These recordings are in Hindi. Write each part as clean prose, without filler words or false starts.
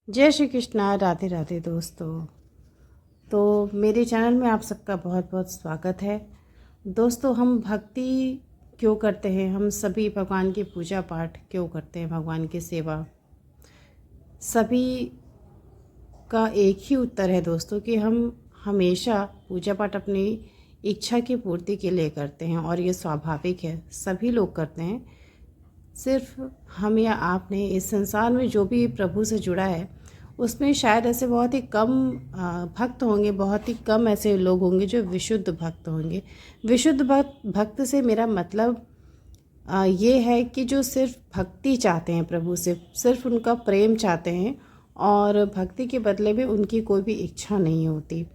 जय श्री कृष्णा। राधे राधे दोस्तों। तो मेरे चैनल में आप सबका बहुत बहुत स्वागत है। दोस्तों, हम भक्ति क्यों करते हैं? हम सभी भगवान की पूजा पाठ क्यों करते हैं? भगवान की सेवा, सभी का एक ही उत्तर है दोस्तों कि हम हमेशा पूजा पाठ अपनी इच्छा की पूर्ति के लिए करते हैं और ये स्वाभाविक है, सभी लोग करते हैं। सिर्फ हम या आपने इस संसार में जो भी प्रभु से जुड़ा है उसमें शायद ऐसे बहुत ही कम भक्त होंगे, बहुत ही कम ऐसे लोग होंगे जो विशुद्ध भक्त होंगे। विशुद्ध भक्त से मेरा मतलब ये है कि जो सिर्फ भक्ति चाहते हैं प्रभु से, सिर्फ उनका प्रेम चाहते हैं और भक्ति के बदले में उनकी कोई भी इच्छा नहीं होती।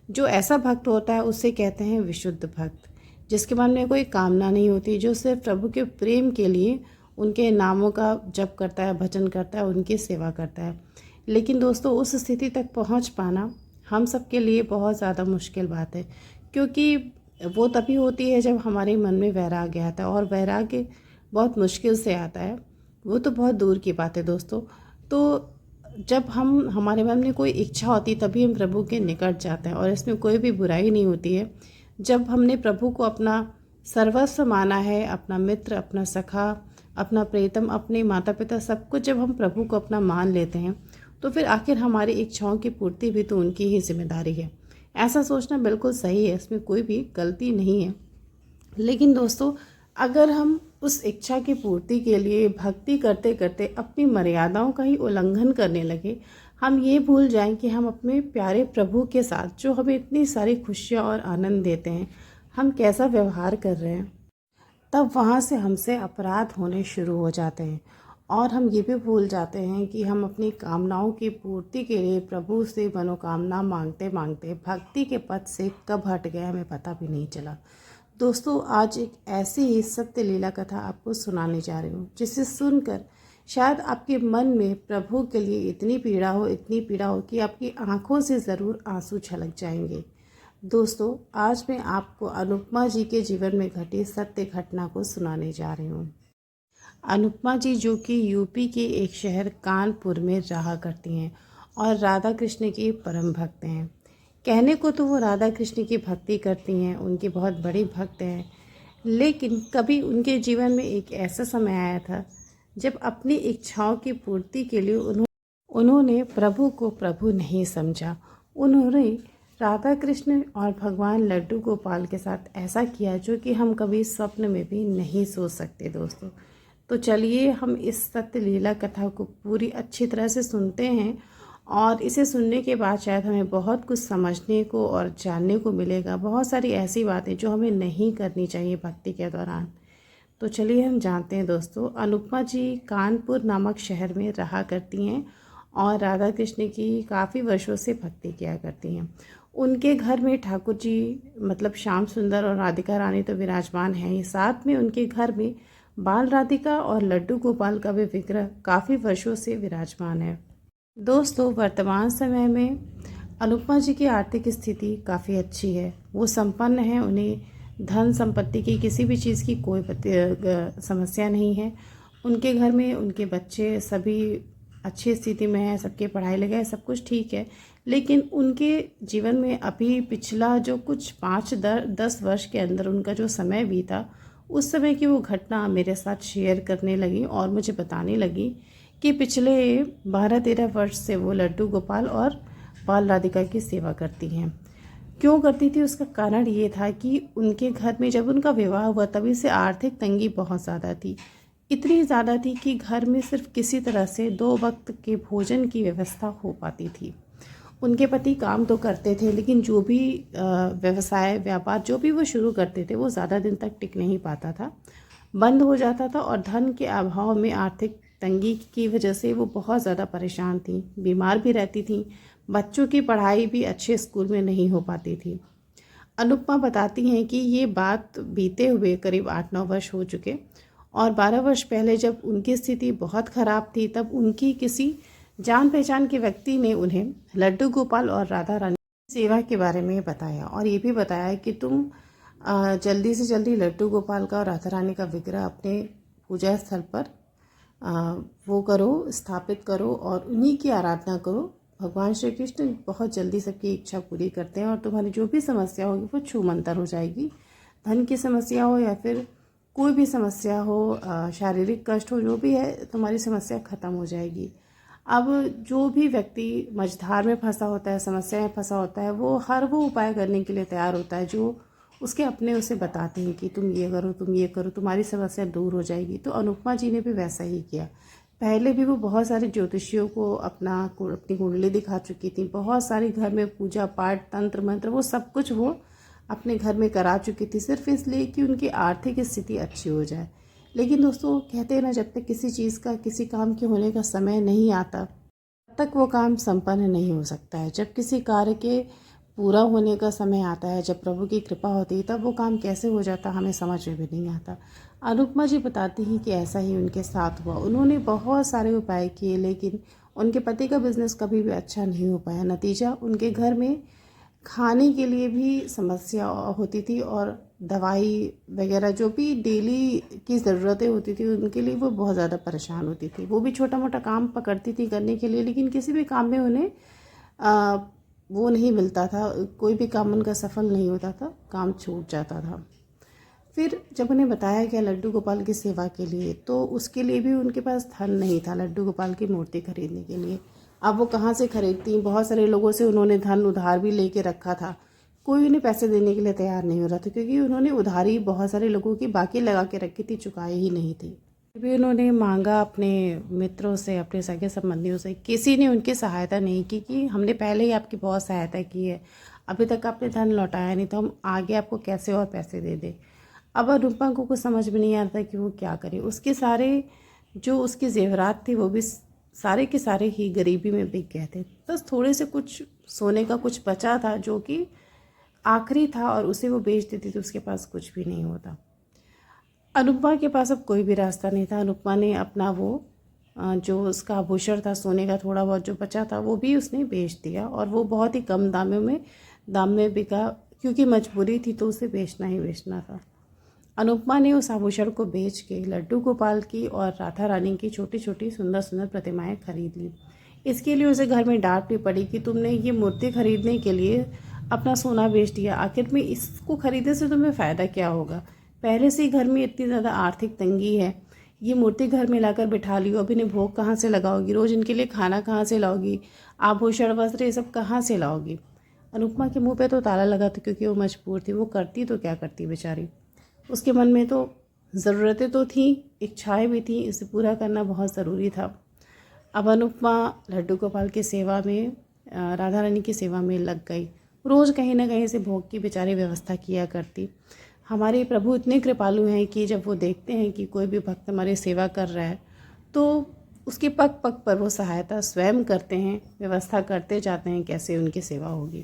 जो ऐसा भक्त होता है उसे कहते हैं विशुद्ध भक्त, जिसके मन में कोई कामना नहीं होती, जो सिर्फ प्रभु के प्रेम के लिए उनके नामों का जप करता है, भजन करता है, उनकी सेवा करता है। लेकिन दोस्तों, उस स्थिति तक पहुंच पाना हम सबके लिए बहुत ज़्यादा मुश्किल बात है, क्योंकि वो तभी होती है जब हमारे मन में वैराग्य आता है, और वैराग्य बहुत मुश्किल से आता है, वो तो बहुत दूर की बात है दोस्तों। तो जब हमारे मन में कोई इच्छा होती तभी हम प्रभु के निकट जाते हैं, और इसमें कोई भी बुराई नहीं होती है। जब हमने प्रभु को अपना सर्वस्व माना है, अपना मित्र, अपना सखा, अपना प्रियतम, अपने माता पिता, सब कुछ जब हम प्रभु को अपना मान लेते हैं तो फिर आखिर हमारी इच्छाओं की पूर्ति भी तो उनकी ही जिम्मेदारी है। ऐसा सोचना बिल्कुल सही है, इसमें कोई भी गलती नहीं है। लेकिन दोस्तों, अगर हम उस इच्छा की पूर्ति के लिए भक्ति करते करते अपनी मर्यादाओं का ही उल्लंघन करने लगे, हम ये भूल जाएं कि हम अपने प्यारे प्रभु के साथ, जो हमें इतनी सारी खुशियाँ और आनंद देते हैं, हम कैसा व्यवहार कर रहे हैं, तब वहाँ से हमसे अपराध होने शुरू हो जाते हैं। और हम ये भी भूल जाते हैं कि हम अपनी कामनाओं की पूर्ति के लिए प्रभु से मनोकामना मांगते मांगते भक्ति के पथ से कब हट गए हमें पता भी नहीं चला। दोस्तों, आज एक ऐसी ही सत्य लीला कथा आपको सुनाने जा रही हूँ, जिसे सुनकर शायद आपके मन में प्रभु के लिए इतनी पीड़ा हो, इतनी पीड़ा हो कि आपकी आंखों से ज़रूर आंसू छलक जाएंगे। दोस्तों, आज मैं आपको अनुपमा जी के जीवन में घटी सत्य घटना को सुनाने जा रही हूँ। अनुपमा जी, जो कि यूपी के एक शहर कानपुर में रहा करती हैं और राधा कृष्ण की परम भक्त हैं। कहने को तो वो राधा कृष्ण की भक्ति करती हैं, उनकी बहुत बड़ी भक्त हैं, लेकिन कभी उनके जीवन में एक ऐसा समय आया था जब अपनी इच्छाओं की पूर्ति के लिए उन्होंने प्रभु को प्रभु नहीं समझा। उन्होंने राधा कृष्ण और भगवान लड्डू गोपाल के साथ ऐसा किया जो कि हम कभी स्वप्न में भी नहीं सोच सकते दोस्तों। तो चलिए हम इस सत्य लीला कथा को पूरी अच्छी तरह से सुनते हैं, और इसे सुनने के बाद शायद हमें बहुत कुछ समझने को और जानने को मिलेगा। बहुत सारी ऐसी बातें जो हमें नहीं करनी चाहिए भक्ति के दौरान। तो चलिए हम जानते हैं दोस्तों। अनुपमा जी कानपुर नामक शहर में रहा करती हैं और राधा कृष्ण की काफ़ी वर्षों से भक्ति किया करती हैं। उनके घर में ठाकुर जी मतलब श्याम सुंदर और राधिका रानी तो विराजमान हैं ही, साथ में उनके घर में बाल राधिका और लड्डू गोपाल का भी विग्रह काफ़ी वर्षों से विराजमान है। दोस्तों, वर्तमान समय में अनुपमा जी की आर्थिक स्थिति काफ़ी अच्छी है, वो संपन्न हैं, उन्हें धन संपत्ति की किसी भी चीज़ की कोई समस्या नहीं है। उनके घर में उनके बच्चे सभी अच्छी स्थिति में हैं, सबके पढ़ाई लिखाई सब कुछ ठीक है। लेकिन उनके जीवन में अभी पिछला जो कुछ 5-10 वर्ष के अंदर उनका जो समय बीता, उस समय की वो घटना मेरे साथ शेयर करने लगी और मुझे बताने लगी कि पिछले 12-13 वर्ष से वो लड्डू गोपाल और बाल राधिका की सेवा करती हैं। क्यों करती थी? उसका कारण ये था कि उनके घर में जब उनका विवाह हुआ तभी से आर्थिक तंगी बहुत ज़्यादा थी। इतनी ज़्यादा थी कि घर में सिर्फ किसी तरह से 2 वक्त के भोजन की व्यवस्था हो पाती थी। उनके पति काम तो करते थे, लेकिन जो भी व्यवसाय व्यापार जो भी वो शुरू करते थे वो ज़्यादा दिन तक टिक नहीं पाता था, बंद हो जाता था, और धन के अभाव में आर्थिक तंगी की वजह से वो बहुत ज़्यादा परेशान थी, बीमार भी रहती थी, बच्चों की पढ़ाई भी अच्छे स्कूल में नहीं हो पाती थी। अनुपमा बताती हैं कि ये बात बीते हुए करीब 8-9 वर्ष हो चुके, और 12 वर्ष पहले जब उनकी स्थिति बहुत ख़राब थी तब उनकी किसी जान पहचान के व्यक्ति ने उन्हें लड्डू गोपाल और राधा रानी की सेवा के बारे में बताया, और ये भी बताया कि तुम जल्दी से जल्दी लड्डू गोपाल का और राधा रानी का विग्रह अपने पूजा स्थल पर वो करो, स्थापित करो और उन्हीं की आराधना करो। भगवान श्री कृष्ण बहुत जल्दी सबकी इच्छा पूरी करते हैं और तुम्हारी जो भी समस्या होगी वो छूमंतर हो जाएगी। धन की समस्या हो या फिर कोई भी समस्या हो, शारीरिक कष्ट हो, जो भी है तुम्हारी समस्या ख़त्म हो जाएगी। अब जो भी व्यक्ति मझधार में फंसा होता है, समस्या में फंसा होता है, वो हर वो उपाय करने के लिए तैयार होता है जो उसके अपने उसे बताते हैं कि तुम ये करो, तुम ये करो, तुम्हारी समस्या दूर हो जाएगी। तो अनुपमा जी ने भी वैसा ही किया। पहले भी वो बहुत सारे ज्योतिषियों को अपनी कुंडली दिखा चुकी थी। बहुत सारे घर में पूजा पाठ, तंत्र मंत्र, वो सब कुछ वो अपने घर में करा चुकी थी, सिर्फ इसलिए कि उनकी आर्थिक स्थिति अच्छी हो जाए। लेकिन दोस्तों कहते हैं ना, जब तक किसी चीज़ का, किसी काम के होने का समय नहीं आता तब तक वो काम संपन्न नहीं हो सकता है। जब किसी कार्य के पूरा होने का समय आता है, जब प्रभु की कृपा होती है, तब वो काम कैसे हो जाता हमें समझ में भी नहीं आता। अनुपमा जी बताती हैं कि ऐसा ही उनके साथ हुआ। उन्होंने बहुत सारे उपाय किए लेकिन उनके पति का बिजनेस कभी भी अच्छा नहीं हो पाया। नतीजा, उनके घर में खाने के लिए भी समस्या होती थी और दवाई वगैरह जो भी डेली की ज़रूरतें होती थी उनके लिए वो बहुत ज़्यादा परेशान होती थी। वो भी छोटा मोटा काम पकड़ती थी करने के लिए, लेकिन किसी भी काम में उन्हें वो नहीं मिलता था। कोई भी काम उनका सफल नहीं होता था, काम छूट जाता था। फिर जब उन्हें बताया गया लड्डू गोपाल की सेवा के लिए, तो उसके लिए भी उनके पास धन नहीं था लड्डू गोपाल की मूर्ति खरीदने के लिए। अब वो कहाँ से खरीदती? बहुत सारे लोगों से उन्होंने धन उधार भी लेके रखा था। कोई उन्हें पैसे देने के लिए तैयार नहीं हो रहा था, क्योंकि उन्होंने उधारी बहुत सारे लोगों की बाकी लगा के रखी थी, चुकाई ही नहीं थी। फिर भी उन्होंने मांगा अपने मित्रों से, अपने सगे संबंधियों से, किसी ने उनकी सहायता नहीं की कि हमने पहले ही आपकी बहुत सहायता की है, अभी तक आपने धन लौटाया नहीं, तो हम आगे आपको कैसे और पैसे दे दें। अब अनुपमा को कुछ समझ में नहीं आता कि वो क्या करे। उसके सारे जो उसके जेवरात थे वो भी सारे के सारे ही गरीबी में बिक गए थे। बस थोड़े से कुछ सोने का कुछ बचा था जो कि आखिरी था, और उसे वो बेच देती तो उसके पास कुछ भी नहीं होता। अनुपमा के पास अब कोई भी रास्ता नहीं था। अनुपमा ने अपना वो जो उसका आभूषण था, सोने का थोड़ा बहुत जो बचा था, वो भी उसने बेच दिया और वो बहुत ही कम दाम में बिका, क्योंकि मजबूरी थी तो उसे बेचना ही बेचना था। अनुपमा ने उस आभूषण को बेच के लड्डू गोपाल की और राधा रानी की छोटी छोटी सुंदर सुंदर प्रतिमाएं खरीद ली। इसके लिए उसे घर में डांट भी पड़ी कि तुमने ये मूर्ति खरीदने के लिए अपना सोना बेच दिया, आखिर में इसको खरीदने से तुम्हें फ़ायदा क्या होगा? पहले से ही घर में इतनी ज़्यादा आर्थिक तंगी है, ये मूर्ति घर में लाकर बिठा लियो, अब इन्हें भोग कहाँ से लगाओगी? रोज़ इनके लिए खाना कहाँ से लाओगी? आभूषण, वस्त्र, ये सब कहाँ से लाओगी? अनुपमा के मुँह पे तो ताला लगा था, क्योंकि वो मजबूर थी। वो करती तो क्या करती बेचारी। उसके मन में तो ज़रूरतें तो थी, इच्छाएं भी थी, इसे पूरा करना बहुत ज़रूरी था। अब अनुपमा लड्डू गोपाल की सेवा में, राधा रानी की सेवा में लग गई। रोज़ कहीं ना कहीं से भोग की बेचारी व्यवस्था किया करती। हमारे प्रभु इतने कृपालु हैं कि जब वो देखते हैं कि कोई भी भक्त हमारी सेवा कर रहा है तो उसके पग पग पर वो सहायता स्वयं करते हैं, व्यवस्था करते जाते हैं कैसे उनकी सेवा होगी।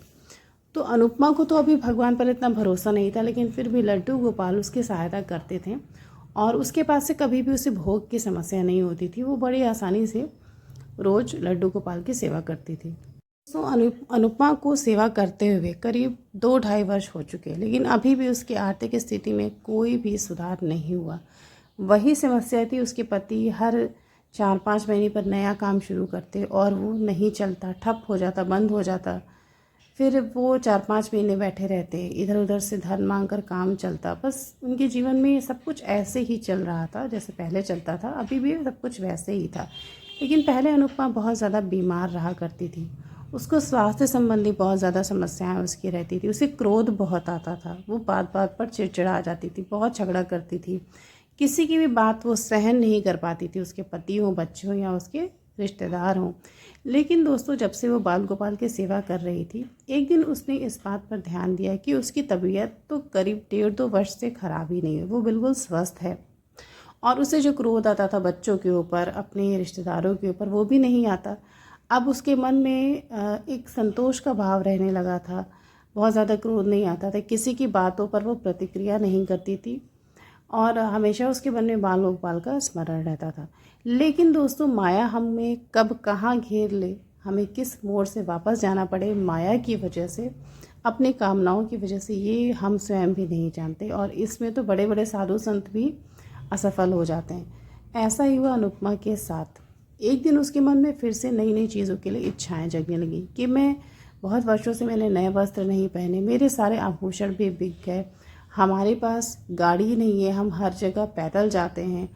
तो अनुपमा को तो अभी भगवान पर इतना भरोसा नहीं था, लेकिन फिर भी लड्डू गोपाल उसकी सहायता करते थे और उसके पास से कभी भी उसे भोग की समस्या नहीं होती थी। वो बड़ी आसानी से रोज़ लड्डू गोपाल की सेवा करती थी। तो अनुपमा को सेवा करते हुए करीब 2-2.5 वर्ष हो चुके हैं, लेकिन अभी भी उसकी आर्थिक स्थिति में कोई भी सुधार नहीं हुआ। वही समस्या थी, उसके पति हर 4-5 महीने पर नया काम शुरू करते और वो नहीं चलता, ठप हो जाता, बंद हो जाता। फिर वो 4-5 महीने बैठे रहते, इधर उधर से धन मांग कर काम चलता। बस उनके जीवन में सब कुछ ऐसे ही चल रहा था जैसे पहले चलता था, अभी भी सब कुछ वैसे ही था। लेकिन पहले अनुपमा बहुत ज़्यादा बीमार रहा करती थी। उसको स्वास्थ्य संबंधी बहुत ज़्यादा समस्याएं उसकी रहती थी। उसे क्रोध बहुत आता था, वो बात बात पर चिड़चिड़ा आ जाती थी, बहुत झगड़ा करती थी। किसी की भी बात वो सहन नहीं कर पाती थी, उसके पति हों, बच्चे हों या उसके रिश्तेदार हों। लेकिन दोस्तों, जब से वो बाल गोपाल की सेवा कर रही थी, एक दिन उसने इस बात पर ध्यान दिया कि उसकी तबीयत तो करीब 1.5-2 वर्ष से ख़राब ही नहीं है, वो बिल्कुल स्वस्थ है। और उसे जो क्रोध आता था बच्चों के ऊपर, अपने रिश्तेदारों के ऊपर, वो भी नहीं आता। अब उसके मन में एक संतोष का भाव रहने लगा था, बहुत ज़्यादा क्रोध नहीं आता था, किसी की बातों पर वो प्रतिक्रिया नहीं करती थी और हमेशा उसके मन में बाल गोपाल का स्मरण रहता था। लेकिन दोस्तों, माया हमें कब कहाँ घेर ले, हमें किस मोड़ से वापस जाना पड़े माया की वजह से, अपनी कामनाओं की वजह से, ये हम स्वयं भी नहीं जानते। और इसमें तो बड़े बड़े साधु संत भी असफल हो जाते हैं। ऐसा ही हुआ अनुपमा के साथ। एक दिन उसके मन में फिर से नई नई चीज़ों के लिए इच्छाएं जगने लगी कि मैं बहुत वर्षों से मैंने नए वस्त्र नहीं पहने, मेरे सारे आभूषण भी बिक गए, हमारे पास गाड़ी नहीं है, हम हर जगह पैदल जाते हैं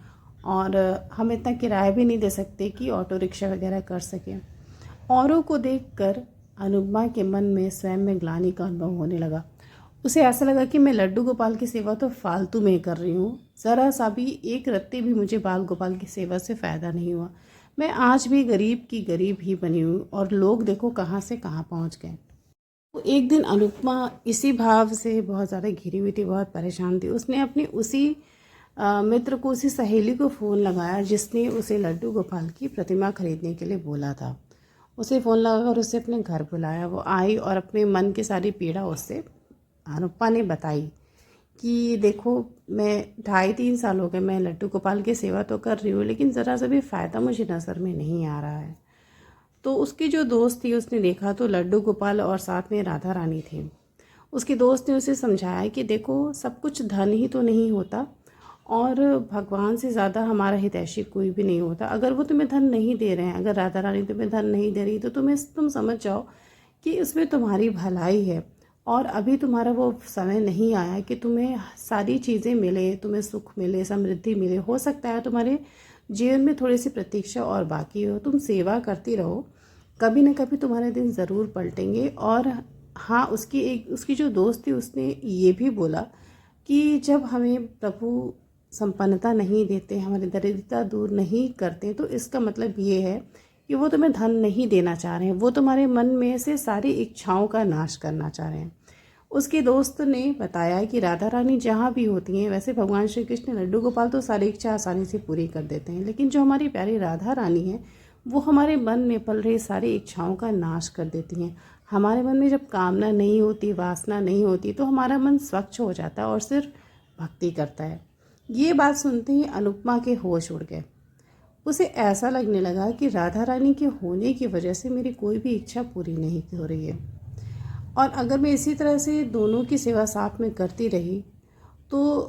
और हम इतना किराया भी नहीं दे सकते कि ऑटो रिक्शा वगैरह कर सकें। औरों को देखकर अनुपमा के मन में स्वयं में ग्लानि का अनुभव होने लगा। उसे ऐसा लगा कि मैं लड्डू गोपाल की सेवा तो फालतू में कर रही हूँ, ज़रा सा भी एक रत्ती भी मुझे बाल गोपाल की सेवा से फ़ायदा नहीं हुआ। मैं आज भी गरीब की गरीब ही बनी हूँ और लोग देखो कहाँ से कहाँ पहुँच गए। तो एक दिन अनुपमा इसी भाव से बहुत ज़्यादा घिरी हुई थी, बहुत परेशान थी। उसने अपनी उसी मित्र को, उसी सहेली को फ़ोन लगाया जिसने उसे लड्डू गोपाल की प्रतिमा खरीदने के लिए बोला था। उसे फ़ोन लगाकर उसे अपने घर बुलाया। वो आई और अपने मन की सारी पीड़ा उससे अनुपमा ने बताई कि देखो, मैं 2.5-3 साल हो गए मैं लड्डू गोपाल की सेवा तो कर रही हूँ, लेकिन ज़रा सा भी फ़ायदा मुझे नज़र में नहीं आ रहा है। तो उसकी जो दोस्त थी उसने देखा तो लड्डू गोपाल और साथ में राधा रानी थे। उसके दोस्त ने उसे समझाया कि देखो, सब कुछ धन ही तो नहीं होता और भगवान से ज़्यादा हमारा हितैषी कोई भी नहीं होता। अगर वो तुम्हें धन नहीं दे रहे हैं, अगर राधा रानी तुम्हें धन नहीं दे रही, तो तुम समझ जाओ कि इसमें तुम्हारी भलाई है और अभी तुम्हारा वो समय नहीं आया कि तुम्हें सारी चीज़ें मिले, तुम्हें सुख मिले, समृद्धि मिले। हो सकता है तुम्हारे जीवन में थोड़ी सी प्रतीक्षा और बाकी हो। तुम सेवा करती रहो, कभी न कभी तुम्हारे दिन ज़रूर पलटेंगे। और हाँ, उसकी जो दोस्त थी उसने ये भी बोला कि जब हमें प्रभु संपन्नता नहीं देते, हमारी दरिद्रता दूर नहीं करते, तो इसका मतलब ये है कि वो तुम्हें धन नहीं देना चाह रहे हैं, वो तुम्हारे मन में से सारी इच्छाओं का नाश करना चाह रहे हैं। उसके दोस्त ने बताया कि राधा रानी जहाँ भी होती हैं, वैसे भगवान श्री कृष्ण लड्डू गोपाल तो सारी इच्छा आसानी से पूरी कर देते हैं, लेकिन जो हमारी प्यारी राधा रानी है वो हमारे मन में पल रही सारी इच्छाओं का नाश कर देती हैं। हमारे मन में जब कामना नहीं होती, वासना नहीं होती, तो हमारा मन स्वच्छ हो जाता है और सिर्फ भक्ति करता है। ये बात सुनते ही अनुपमा के होश उड़ गए। उसे ऐसा लगने लगा कि राधा रानी के होने की वजह से मेरी कोई भी इच्छा पूरी नहीं हो रही है और अगर मैं इसी तरह से दोनों की सेवा साथ में करती रही तो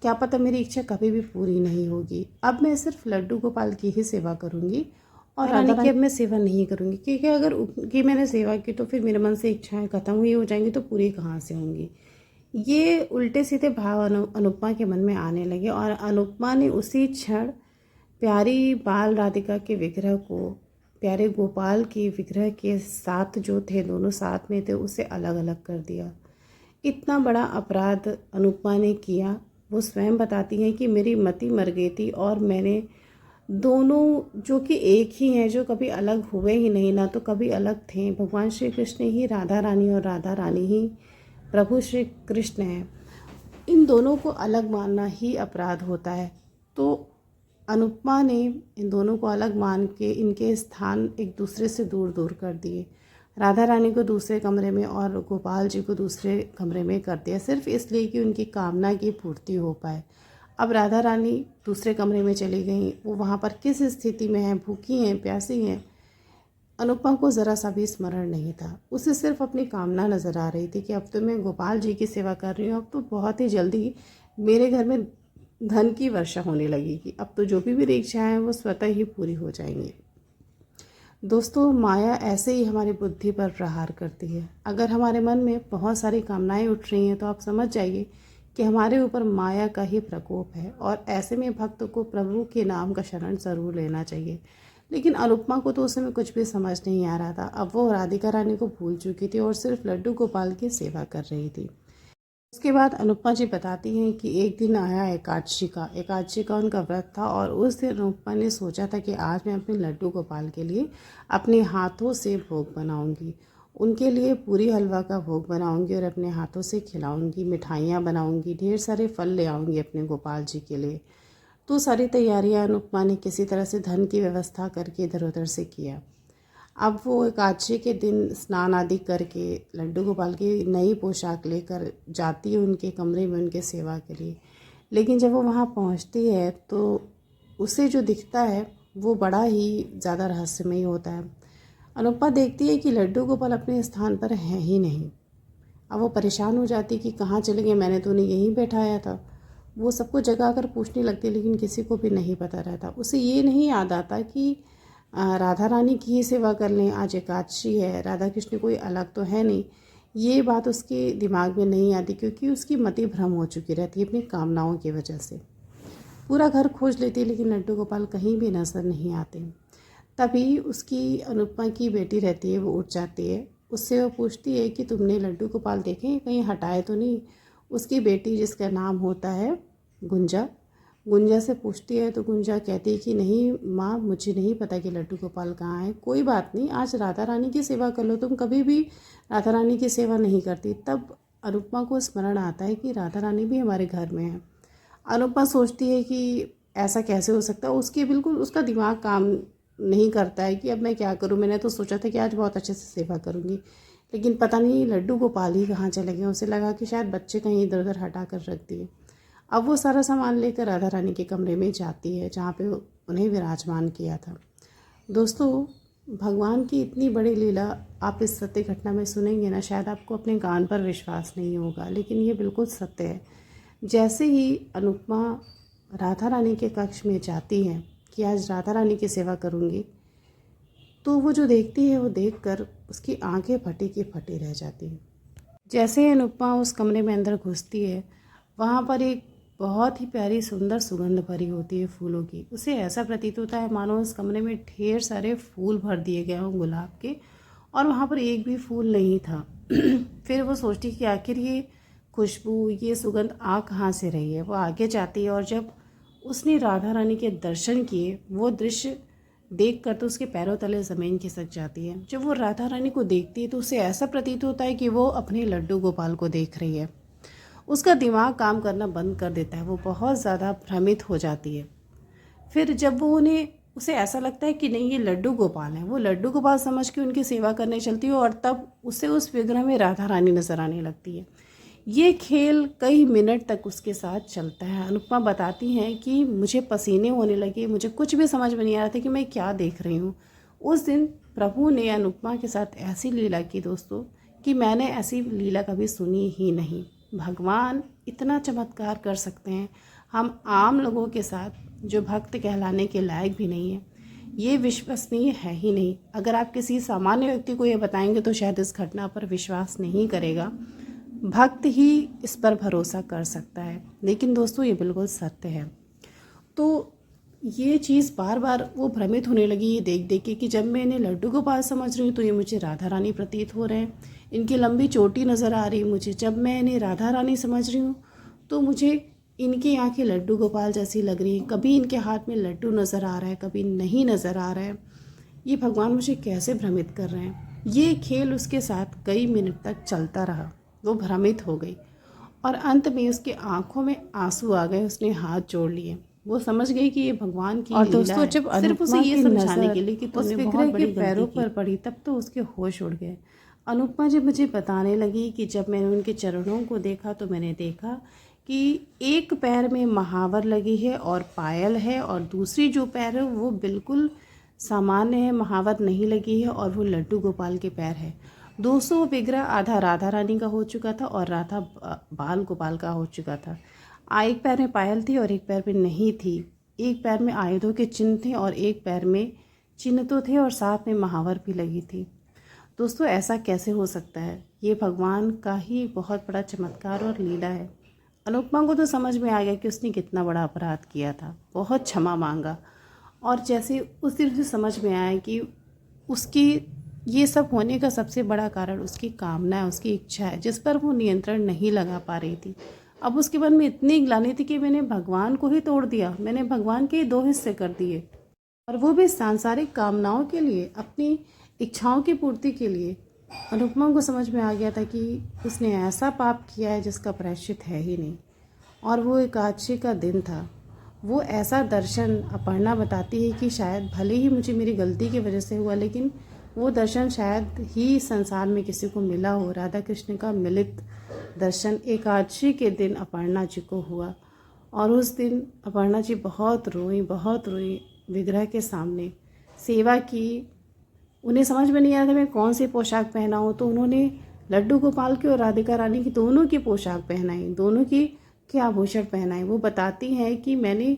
क्या पता मेरी इच्छा कभी भी पूरी नहीं होगी। अब मैं सिर्फ लड्डू गोपाल की ही सेवा करूँगी और रानी की अब मैं सेवा नहीं करूँगी, क्योंकि अगर उनकी मैंने सेवा की तो फिर मेरे मन से इच्छाएं खत्म हुई हो जाएंगी तो पूरी कहाँ से होंगी। ये उल्टे सीधे भाव अनुपमा के मन में आने लगे और अनुपमा ने उसी क्षण प्यारी बाल राधिका के विग्रह को प्यारे गोपाल के विग्रह के साथ, जो थे दोनों साथ में थे, उसे अलग अलग कर दिया। इतना बड़ा अपराध अनुपमा ने किया। वो स्वयं बताती हैं कि मेरी मति मर गई थी और मैंने दोनों जो कि एक ही हैं, जो कभी अलग हुए ही नहीं, ना तो कभी अलग थे, भगवान श्री कृष्ण ही राधा रानी और राधा रानी ही प्रभु श्री कृष्ण हैं, इन दोनों को अलग मानना ही अपराध होता है। तो अनुपमा ने इन दोनों को अलग मान के इनके स्थान एक दूसरे से दूर दूर कर दिए। राधा रानी को दूसरे कमरे में और गोपाल जी को दूसरे कमरे में कर दिया, सिर्फ इसलिए कि उनकी कामना की पूर्ति हो पाए। अब राधा रानी दूसरे कमरे में चली गई। वो वहाँ पर किस स्थिति में हैं, भूखी हैं, प्यासी हैं, अनुपमा को ज़रा सा भी स्मरण नहीं था। उसे सिर्फ अपनी कामना नज़र आ रही थी कि अब तो मैं गोपाल जी की सेवा कर रही हूँ, अब तो बहुत ही जल्दी मेरे घर में धन की वर्षा होने लगेगी, अब तो जो भी मेरी इच्छाएं हैं वो स्वतः ही पूरी हो जाएंगी। दोस्तों, माया ऐसे ही हमारी बुद्धि पर प्रहार करती है। अगर हमारे मन में बहुत सारी कामनाएं उठ रही हैं तो आप समझ जाइए कि हमारे ऊपर माया का ही प्रकोप है और ऐसे में भक्त को प्रभु के नाम का शरण ज़रूर लेना चाहिए। लेकिन अनुपमा को तो उस समय कुछ भी समझ नहीं आ रहा था। अब वो राधिका रानी को भूल चुकी थी और सिर्फ लड्डू गोपाल की सेवा कर रही थी। उसके बाद अनुपमा जी बताती हैं कि एक दिन आया एकादशी का उनका व्रत था और उस दिन अनुपमा ने सोचा था कि आज मैं अपने लड्डू गोपाल के लिए अपने हाथों से भोग बनाऊंगी, उनके लिए पूरी हलवा का भोग बनाऊंगी और अपने हाथों से खिलाऊंगी, मिठाइयाँ बनाऊंगी, ढेर सारे फल ले आऊँगी अपने गोपाल जी के लिए। तो सारी तैयारियां अनुपमा ने किसी तरह से धन की व्यवस्था करके इधर उधर से किया। अब वो एकादशी के दिन स्नान आदि करके लड्डू गोपाल की नई पोशाक लेकर जाती है उनके कमरे में उनके सेवा के लिए। लेकिन जब वो वहाँ पहुँचती है तो उसे जो दिखता है वो बड़ा ही ज़्यादा रहस्यमयी होता है। अनुपमा देखती है कि लड्डू गोपाल अपने स्थान पर हैं ही नहीं। अब वो परेशान हो जाती कि कहाँ चले गए, मैंने तो उन्हें यहीं बैठाया था। वो सबको जगा कर पूछने लगती है, लेकिन किसी को भी नहीं पता रहता। उसे ये नहीं याद आता कि राधा रानी की ही सेवा कर लें, आज एकादशी है, राधा कृष्ण कोई अलग तो है नहीं। ये बात उसके दिमाग में नहीं आती, क्योंकि उसकी मति भ्रम हो चुकी रहती है अपनी कामनाओं की वजह से। पूरा घर खोज लेती है, लेकिन लड्डू गोपाल कहीं भी नज़र नहीं आते। तभी उसकी अनुपमा की बेटी रहती है, वो उठ जाती है। उससे वो पूछती है कि तुमने लड्डू गोपाल देखे, कहीं हटाए तो नहीं। उसकी बेटी, जिसका नाम होता है गुंजा, गुंजा से पूछती है तो गुंजा कहती है कि नहीं माँ, मुझे नहीं पता कि लड्डू गोपाल कहाँ है। कोई बात नहीं, आज राधा रानी की सेवा कर लो, तुम कभी भी राधा रानी की सेवा नहीं करती। तब अनुपमा को स्मरण आता है कि राधा रानी भी हमारे घर में है। अनुपमा सोचती है कि ऐसा कैसे हो सकता है। उसके बिल्कुल उसका दिमाग काम नहीं करता है कि अब मैं क्या करूं। मैंने तो सोचा था कि आज बहुत अच्छे से सेवा करूंगी, लेकिन पता नहीं लड्डू गोपाल ही कहाँ चले गए। उसे लगा कि शायद बच्चे कहीं इधर उधर हटा कर रख दिए। अब वो सारा सामान लेकर राधा रानी के कमरे में जाती है, जहाँ पे उन्हें विराजमान किया था। दोस्तों, भगवान की इतनी बड़ी लीला आप इस सत्य घटना में सुनेंगे ना, शायद आपको अपने कान पर विश्वास नहीं होगा, लेकिन ये बिल्कुल सत्य है। जैसे ही अनुपमा राधा रानी के कक्ष में जाती है कि आज राधा रानी की सेवा करूंगी, तो वो जो देखती है वो देखकर उसकी आंखें फटी की फटी रह जाती हैं। जैसे ही अनुपमा उस कमरे में अंदर घुसती है, वहाँ पर एक बहुत ही प्यारी सुंदर सुगंध भरी होती है फूलों की। उसे ऐसा प्रतीत होता है मानो उस कमरे में ढेर सारे फूल भर दिए गए हों गुलाब के, और वहाँ पर एक भी फूल नहीं था। फिर वो सोचती कि आखिर ये खुशबू, ये सुगंध आ कहाँ से रही है। वो आगे जाती है, और जब उसने राधा रानी के दर्शन किए, वो दृश्य देख कर तो उसके पैरों तले ज़मीन खिसक जाती है। जब वो राधा रानी को देखती है तो उसे ऐसा प्रतीत होता है कि वो अपने लड्डू गोपाल को देख रही है। उसका दिमाग काम करना बंद कर देता है, वो बहुत ज़्यादा भ्रमित हो जाती है। फिर जब वो उसे ऐसा लगता है कि नहीं ये लड्डू गोपाल हैं, वो लड्डू गोपाल समझ के उनकी सेवा करने चलती है, और तब उसे उस विग्रह में राधा रानी नज़र आने लगती है। ये खेल कई मिनट तक उसके साथ चलता है। अनुपमा बताती हैं कि मुझे पसीने होने लगे, मुझे कुछ भी समझ में नहीं आ रहा था कि मैं क्या देख रही हूँ। उस दिन प्रभु ने अनुपमा के साथ ऐसी लीला की दोस्तों, कि मैंने ऐसी लीला कभी सुनी ही नहीं। भगवान इतना चमत्कार कर सकते हैं, हम आम लोगों के साथ, जो भक्त कहलाने के लायक भी नहीं है, ये विश्वसनीय है ही नहीं। अगर आप किसी सामान्य व्यक्ति को ये बताएंगे तो शायद इस घटना पर विश्वास नहीं करेगा। भक्त ही इस पर भरोसा कर सकता है, लेकिन दोस्तों ये बिल्कुल सत्य है। तो ये चीज़ बार बार वो भ्रमित होने लगी ये देख देख के कि जब मैं इन्हें लड्डू गोपाल समझ रही हूँ तो ये मुझे राधा रानी प्रतीत हो रहे हैं। इनकी लंबी चोटी नज़र आ रही मुझे। जब मैं इन्हें राधा रानी समझ रही हूँ तो मुझे इनकी आंखें लड्डू गोपाल जैसी लग रही हैं। कभी इनके हाथ में लड्डू नज़र आ रहा है, कभी नहीं नज़र आ रहा है। ये भगवान मुझे कैसे भ्रमित कर रहे हैं। ये खेल उसके साथ कई मिनट तक चलता रहा। वो भ्रमित हो गई, और अंत में उसकी आंखों में आंसू आ गए। उसने हाथ जोड़ लिए। वो समझ गई कि ये भगवान की लीला है। जब सिर्फ उसे ये समझाने के लिए कि तुमने बहुत बड़ी पैरों पर पड़ी, तब तो उसके होश उड़ गए। अनुपमा जी मुझे बताने लगी कि जब मैंने उनके चरणों को देखा तो मैंने देखा कि एक पैर में महावर लगी है और पायल है, और दूसरी जो पैर है वो बिल्कुल सामान्य है, महावर नहीं लगी है, और वो लड्डू गोपाल के पैर है। 200 विग्रह आधा राधा रानी का हो चुका था और आधा बाल गोपाल का हो चुका था। एक पैर में पायल थी और एक पैर में नहीं थी। एक पैर में आयुधों के चिन्ह थे और एक पैर में चिन्ह तो थे, और साथ में महावर भी लगी थी। दोस्तों, ऐसा कैसे हो सकता है? ये भगवान का ही बहुत बड़ा चमत्कार और लीला है। अनुपमा को तो समझ में आ गया कि उसने कितना बड़ा अपराध किया था, बहुत क्षमा मांगा। और जैसे उस दिन उसे समझ में आया कि उसकी ये सब होने का सबसे बड़ा कारण उसकी कामना है, उसकी इच्छा है, जिस पर वो नियंत्रण नहीं लगा पा रही थी। अब उसके मन में इतनी ग्लानि थी कि मैंने भगवान को ही तोड़ दिया, मैंने भगवान के 2 हिस्से कर दिए, और वो भी सांसारिक कामनाओं के लिए, अपनी इच्छाओं की पूर्ति के लिए। अनुपमा को समझ में आ गया था कि उसने ऐसा पाप किया है जिसका प्रायश्चित है ही नहीं। और वो एकादशी का दिन था। वो ऐसा दर्शन अपर्णा बताती है कि शायद भले ही मुझे मेरी गलती की वजह से हुआ, लेकिन वो दर्शन शायद ही संसार में किसी को मिला हो। राधा कृष्ण का मिलित दर्शन एकादशी के दिन अपर्णा जी को हुआ, और उस दिन अपर्णा जी बहुत रोई विग्रह के सामने। सेवा की, उन्हें समझ में नहीं आया था मैं कौन सी पोशाक पहनाऊँ, तो उन्होंने लड्डू गोपाल की और राधिका रानी की दोनों की पोशाक पहनाई, दोनों की के आभूषण पहनाए। वो बताती हैं कि मैंने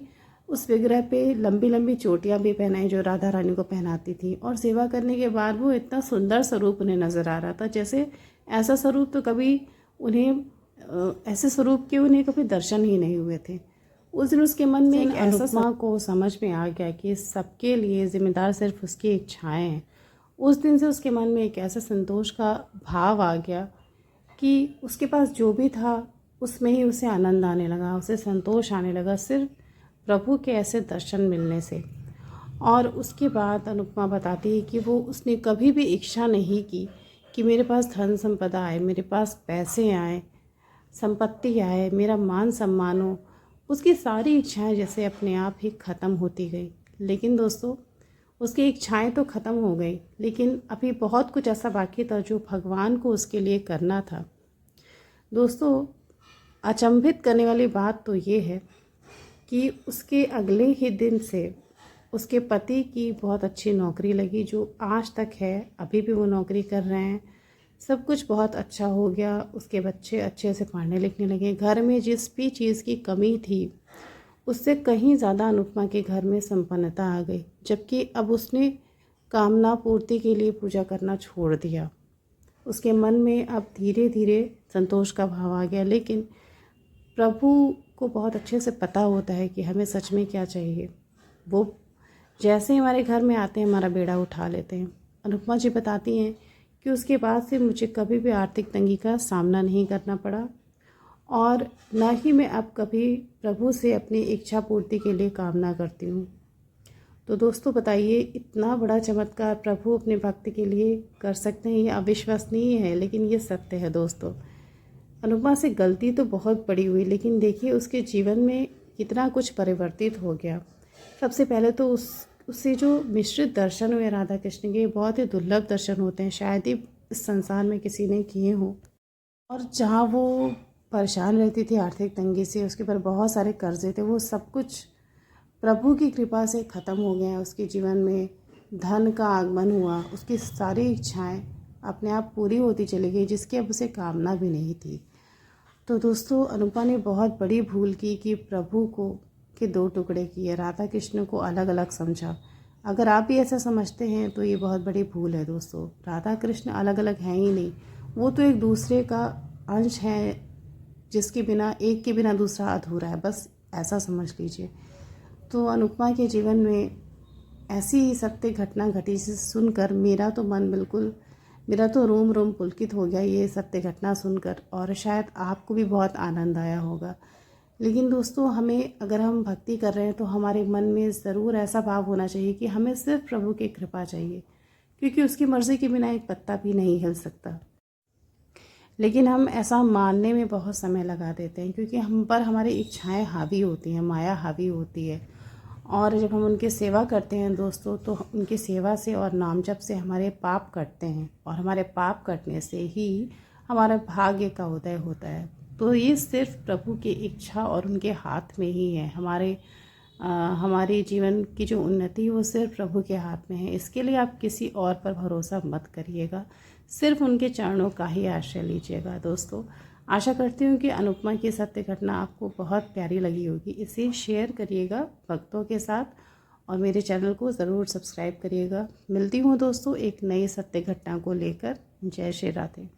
उस विग्रह पे लंबी लंबी चोटियाँ भी पहनाई जो राधा रानी को पहनाती थी, और सेवा करने के बाद वो इतना सुंदर स्वरूप उन्हें नज़र आ रहा था, जैसे ऐसा स्वरूप तो कभी उन्हें ऐसे स्वरूप के उन्हें कभी दर्शन ही नहीं हुए थे। उस दिन उसके मन में एक ऐसा को समझ में आ गया कि सबके लिए जिम्मेदार सिर्फ उसकी इच्छाएं हैं। उस दिन से उसके मन में एक ऐसा संतोष का भाव आ गया कि उसके पास जो भी था उसमें ही उसे आनंद आने लगा, उसे संतोष आने लगा सिर्फ प्रभु के ऐसे दर्शन मिलने से। और उसके बाद अनुपमा बताती है कि वो उसने कभी भी इच्छा नहीं की कि मेरे पास धन संपदा आए, मेरे पास पैसे आए, संपत्ति आए, मेरा मान सम्मान हो। उसकी सारी इच्छाएं जैसे अपने आप ही ख़त्म होती गई। लेकिन दोस्तों, उसकी इच्छाएं तो ख़त्म हो गई, लेकिन अभी बहुत कुछ ऐसा बाकी था जो भगवान को उसके लिए करना था। दोस्तों, अचंभित करने वाली बात तो ये है कि उसके अगले ही दिन से उसके पति की बहुत अच्छी नौकरी लगी, जो आज तक है, अभी भी वो नौकरी कर रहे हैं। सब कुछ बहुत अच्छा हो गया, उसके बच्चे अच्छे से पढ़ने लिखने लगे। घर में जिस भी चीज़ की कमी थी उससे कहीं ज़्यादा अनुपमा के घर में संपन्नता आ गई, जबकि अब उसने कामना पूर्ति के लिए पूजा करना छोड़ दिया। उसके मन में अब धीरे धीरे संतोष का भाव आ गया। लेकिन प्रभु को बहुत अच्छे से पता होता है कि हमें सच में क्या चाहिए। वो जैसे ही हमारे घर में आते हैं हमारा बेड़ा उठा लेते हैं। अनुपमा जी बताती हैं कि उसके बाद से मुझे कभी भी आर्थिक तंगी का सामना नहीं करना पड़ा, और न ही मैं अब कभी प्रभु से अपनी इच्छा पूर्ति के लिए कामना करती हूँ। तो दोस्तों बताइए, इतना बड़ा चमत्कार प्रभु अपने भक्त के लिए कर सकते हैं? ये अविश्वसनीय है, लेकिन ये सत्य है दोस्तों। अनुपमा से गलती तो बहुत बड़ी हुई, लेकिन देखिए उसके जीवन में कितना कुछ परिवर्तित हो गया। सबसे पहले तो उससे जो मिश्रित दर्शन हुए राधा कृष्ण के, बहुत ही दुर्लभ दर्शन होते हैं, शायद ही इस संसार में किसी ने किए हों। और जहाँ वो परेशान रहती थी आर्थिक तंगी से, उसके ऊपर बहुत सारे कर्जे थे, वो सब कुछ प्रभु की कृपा से ख़त्म हो गए हैं। उसके जीवन में धन का आगमन हुआ, उसकी सारी इच्छाएं अपने आप पूरी होती चली गई, जिसकी अब उसे कामना भी नहीं थी। तो दोस्तों, अनुपमा ने बहुत बड़ी भूल की कि प्रभु को के दो टुकड़े किए, राधा कृष्ण को अलग अलग समझा। अगर आप भी ऐसा समझते हैं तो ये बहुत बड़ी भूल है दोस्तों। राधा कृष्ण अलग अलग हैं ही नहीं, वो तो एक दूसरे का अंश है, जिसके बिना, एक के बिना दूसरा अधूरा है, बस ऐसा समझ लीजिए। तो अनुपमा के जीवन में ऐसी ही सत्य घटना घटी जिसे सुनकर मेरा तो रोम रोम पुलकित हो गया ये सत्य घटना सुनकर, और शायद आपको भी बहुत आनंद आया होगा। लेकिन दोस्तों, अगर हम भक्ति कर रहे हैं तो हमारे मन में ज़रूर ऐसा भाव होना चाहिए कि हमें सिर्फ प्रभु की कृपा चाहिए, क्योंकि उसकी मर्ज़ी के बिना एक पत्ता भी नहीं हिल सकता। लेकिन हम ऐसा मानने में बहुत समय लगा देते हैं, क्योंकि हम पर हमारी इच्छाएं हावी होती हैं, माया हावी होती है। और जब हम उनकी सेवा करते हैं दोस्तों, तो उनकी सेवा से और नाम जप से हमारे पाप कटते हैं, और हमारे पाप कटने से ही हमारा भाग्य का उदय होता है। तो ये सिर्फ प्रभु की इच्छा और उनके हाथ में ही है। हमारे जीवन की जो उन्नति है वो सिर्फ प्रभु के हाथ में है। इसके लिए आप किसी और पर भरोसा मत करिएगा, सिर्फ उनके चरणों का ही आश्रय लीजिएगा। दोस्तों, आशा करती हूँ कि अनुपमा की सत्य घटना आपको बहुत प्यारी लगी होगी। इसे शेयर करिएगा भक्तों के साथ, और मेरे चैनल को ज़रूर सब्सक्राइब करिएगा। मिलती हूँ दोस्तों एक नई सत्य घटना को लेकर। जय श्री राधे।